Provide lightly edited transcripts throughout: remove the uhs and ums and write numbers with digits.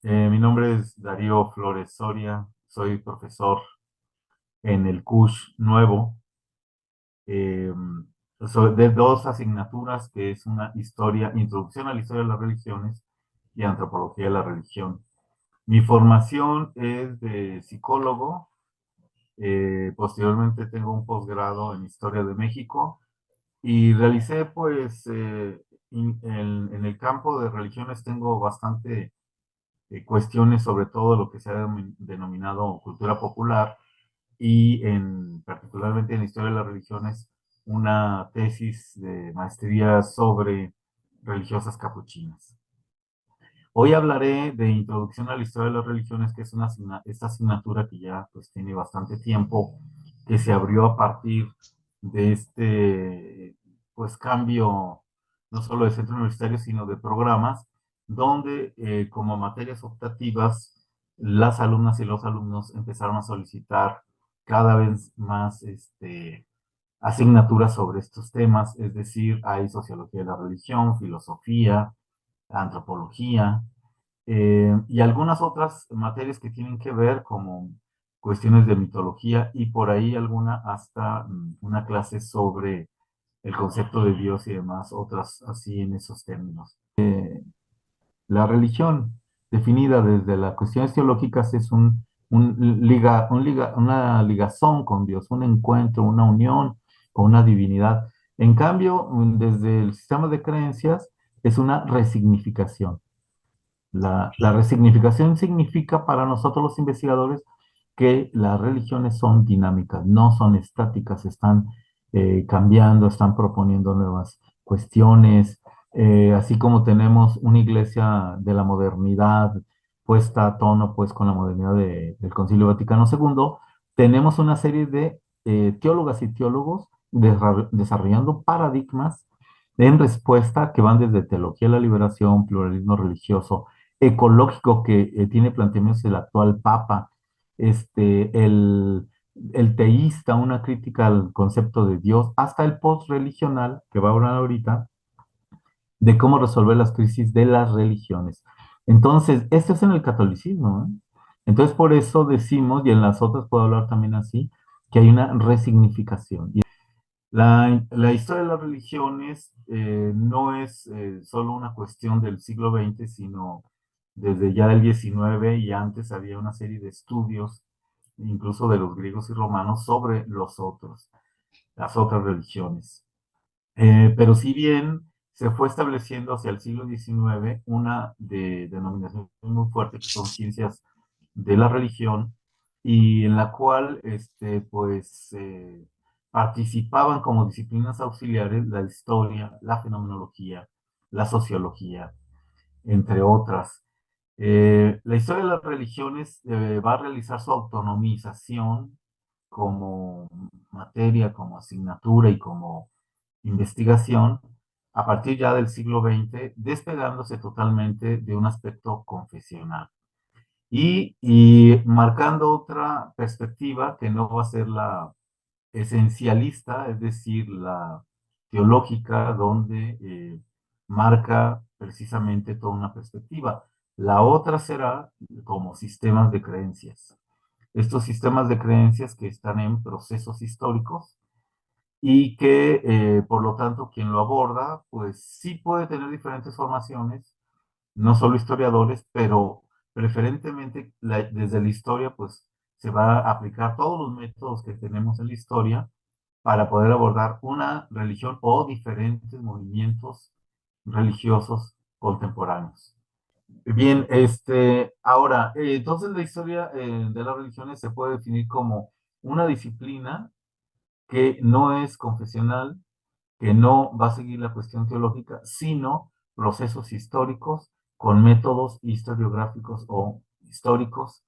Mi nombre es Darío Flores Soria, soy profesor en el CUSH nuevo, eh, de dos asignaturas que es una introducción a la historia de las religiones y antropología de la religión. Mi formación es de psicólogo, posteriormente tengo un posgrado en historia de México y realicé pues en el campo de religiones tengo bastante cuestiones sobre todo lo que se ha denominado cultura popular y particularmente en la historia de las religiones, una tesis de maestría sobre religiosas capuchinas. Hoy hablaré de Introducción a la Historia de las Religiones, que es esta asignatura que ya pues, tiene bastante tiempo, que se abrió a partir de este pues, cambio, no solo de centro universitario, sino de programas, donde como materias optativas, las alumnas y los alumnos empezaron a solicitar cada vez más asignaturas sobre estos temas, es decir, hay sociología de la religión, filosofía, antropología, y algunas otras materias que tienen que ver como cuestiones de mitología y por ahí alguna hasta una clase sobre el concepto de Dios y demás, otras así en esos términos. La religión, definida desde las cuestiones teológicas, es una ligazón con Dios, un encuentro, una unión con una divinidad. En cambio, desde el sistema de creencias, es una resignificación. La resignificación significa para nosotros los investigadores que las religiones son dinámicas, no son estáticas, están cambiando, están proponiendo nuevas cuestiones, así como tenemos una iglesia de la modernidad puesta a tono pues con la modernidad del Concilio Vaticano II, tenemos una serie de teólogas y teólogos desarrollando paradigmas en respuesta que van desde teología de la liberación, pluralismo religioso, ecológico que tiene planteamientos el actual Papa, este, el teísta, una crítica al concepto de Dios, hasta el post-religional, que va a hablar ahorita, de cómo resolver las crisis de las religiones. Entonces, esto es en el catolicismo, ¿eh? Entonces, por eso decimos, y en las otras puedo hablar también así, que hay una resignificación. La historia de las religiones no es solo una cuestión del siglo XX, sino desde ya el XIX y antes había una serie de estudios, incluso de los griegos y romanos, sobre las otras religiones. Pero si bien se fue estableciendo hacia el siglo XIX una denominación muy fuerte que son ciencias de la religión y en la cual pues, participaban como disciplinas auxiliares la historia, la fenomenología, la sociología, entre otras. La historia de las religiones va a realizar su autonomización como materia, como asignatura y como investigación a partir ya del siglo XX, despegándose totalmente de un aspecto confesional y marcando otra perspectiva que no va a ser la esencialista, es decir, la teológica, donde marca precisamente toda una perspectiva. La otra será como sistemas de creencias. Estos sistemas de creencias que están en procesos históricos y que, por lo tanto, quien lo aborda, pues sí puede tener diferentes formaciones, no solo historiadores, pero preferentemente desde la historia, pues se va a aplicar todos los métodos que tenemos en la historia para poder abordar una religión o diferentes movimientos religiosos contemporáneos. Bien, ahora, entonces la historia de las religiones se puede definir como una disciplina que no es confesional, que no va a seguir la cuestión teológica, sino procesos históricos con métodos historiográficos o históricos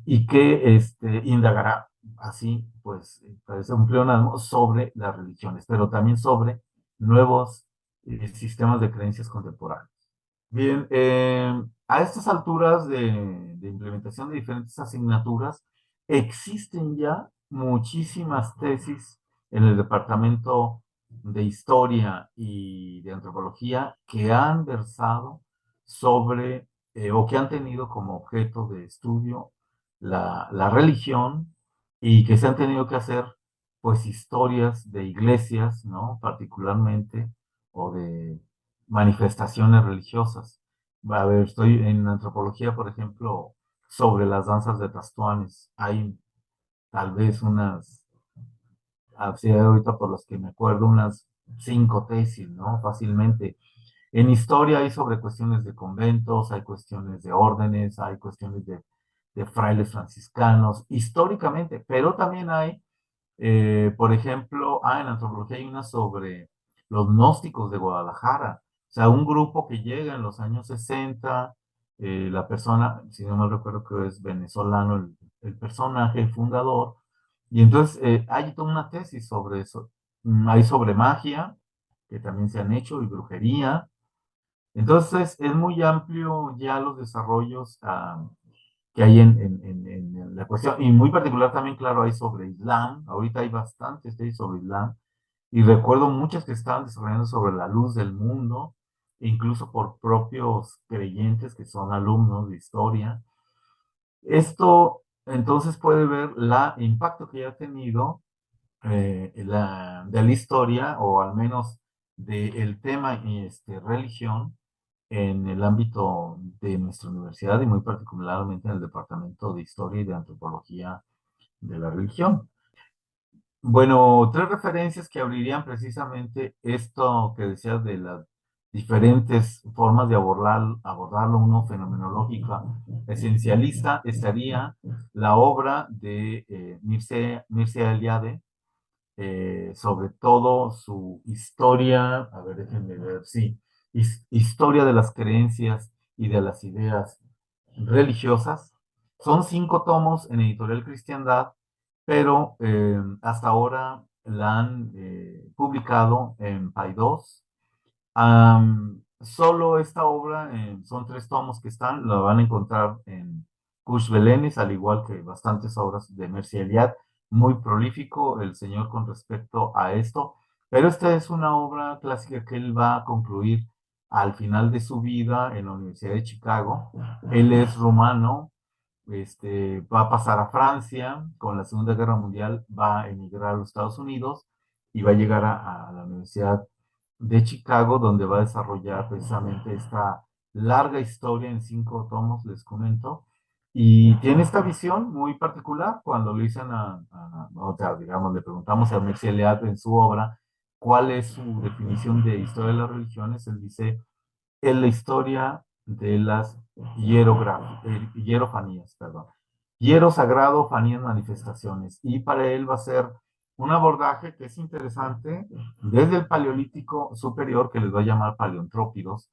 y que indagará así, pues, parece un pleonasmo, sobre las religiones, pero también sobre nuevos sistemas de creencias contemporáneos. Bien, a estas alturas de implementación de diferentes asignaturas, existen ya muchísimas tesis en el departamento de historia y de antropología que han versado sobre o que han tenido como objeto de estudio la religión y que se han tenido que hacer pues historias de iglesias, ¿no? Particularmente, o de manifestaciones religiosas. A ver, estoy en antropología, por ejemplo, sobre las danzas de Tastuanes. Hay tal vez unas, así ahorita por los que me acuerdo, unas 5 tesis, ¿no? Fácilmente. En historia hay sobre cuestiones de conventos, hay cuestiones de órdenes, hay cuestiones de frailes franciscanos, históricamente, pero también hay, por ejemplo, en antropología hay una sobre los gnósticos de Guadalajara, o sea, un grupo que llega en los años 60, la persona, si no mal recuerdo, que es venezolano, el personaje, el fundador, y entonces hay toda una tesis sobre eso. Hay sobre magia, que también se han hecho, y brujería. Entonces, es muy amplio ya los desarrollos que hay en la cuestión, y muy particular también, claro, hay sobre Islam. Ahorita hay bastantes tesis sobre Islam, y recuerdo muchas que estaban desarrollando sobre la luz del mundo, incluso por propios creyentes que son alumnos de historia. Esto, entonces, puede ver el impacto que ya ha tenido de la historia, o al menos del tema religión, en el ámbito de nuestra universidad y muy particularmente en el Departamento de Historia y de Antropología de la Religión. Bueno, tres referencias que abrirían precisamente esto que decías de las diferentes formas de abordarlo, uno fenomenológica, esencialista, estaría la obra de Mircea Eliade, sobre todo su historia, a ver, déjenme ver, sí, historia de las creencias y de las ideas religiosas. Son 5 tomos en Editorial Cristiandad, pero hasta ahora la han publicado en Paidós. Solo esta obra, son 3 tomos que están, la van a encontrar en Cush Belenes, al igual que bastantes obras de Mercy Eliade, muy prolífico el señor con respecto a esto, pero esta es una obra clásica que él va a concluir al final de su vida en la Universidad de Chicago. Él es rumano, va a pasar a Francia, con la Segunda Guerra Mundial va a emigrar a los Estados Unidos y va a llegar a la Universidad de Chicago, donde va a desarrollar precisamente esta larga historia en 5 tomos, les comento, y tiene esta visión muy particular. Cuando le dicen o sea, digamos, le preguntamos a Mircea Eliade en su obra cuál es su definición de historia de las religiones, él dice en la historia de las hierofanías, perdón. Hiero sagrado, fanías, manifestaciones. Y para él va a ser un abordaje que es interesante desde el paleolítico superior, que les va a llamar paleontrópidos,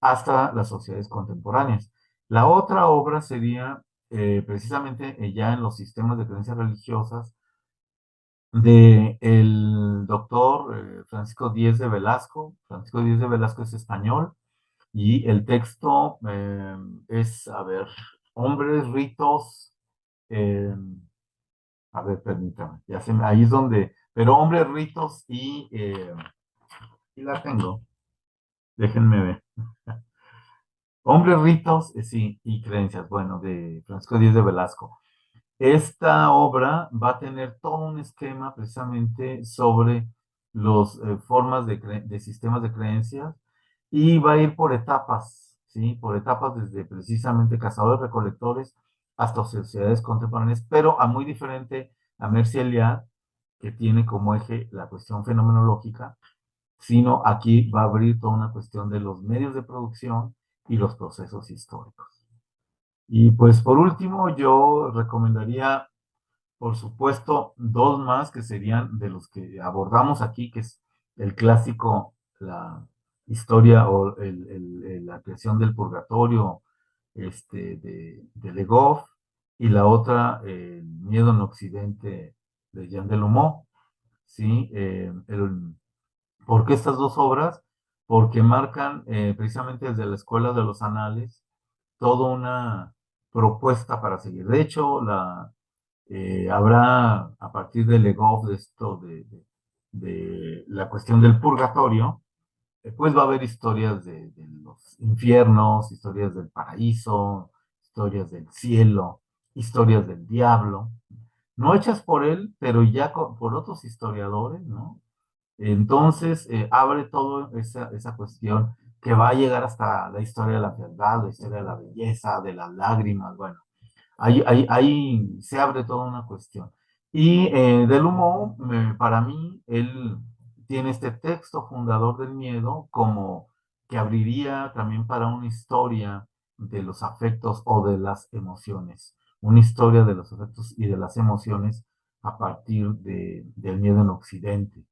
hasta las sociedades contemporáneas. La otra obra sería precisamente ya en los sistemas de creencias religiosas de el doctor Francisco Díez de Velasco. Francisco Díez de Velasco es español, y el texto es, a ver, hombres, ritos, eh, a ver, permítame, ahí es donde, pero hombres, ritos y la tengo, déjenme ver. Hombres, ritos, sí, y creencias, bueno, de Francisco Díez de Velasco. Esta obra va a tener todo un esquema precisamente sobre las formas de sistemas de creencias, y va a ir por etapas, ¿sí? Por etapas desde precisamente cazadores-recolectores hasta sociedades contemporáneas, pero a muy diferente a Mercy Eliade, que tiene como eje la cuestión fenomenológica, sino aquí va a abrir toda una cuestión de los medios de producción y los procesos históricos. Y pues por último, yo recomendaría, por supuesto, 2 más que serían de los que abordamos aquí, que es el clásico, la historia o la creación del purgatorio de Le Goff, y la otra, El miedo en Occidente, de Jean Delumeau. ¿Sí? ¿Por qué estas 2 obras? Porque marcan precisamente desde la Escuela de los Anales toda una propuesta para seguir. De hecho, habrá a partir de Le Goff, de esto de la cuestión del purgatorio, Pues va a haber historias de los infiernos, historias del paraíso, historias del cielo, historias del diablo, no hechas por él, pero ya por otros historiadores, ¿no? Entonces, abre toda esa cuestión que va a llegar hasta la historia de la fealdad, la historia de la belleza, de las lágrimas, bueno. Ahí se abre toda una cuestión. Y Delumeau, para mí, él tiene este texto fundador del miedo como que abriría también para una historia de los afectos o de las emociones, una historia de los afectos y de las emociones a partir del miedo en Occidente.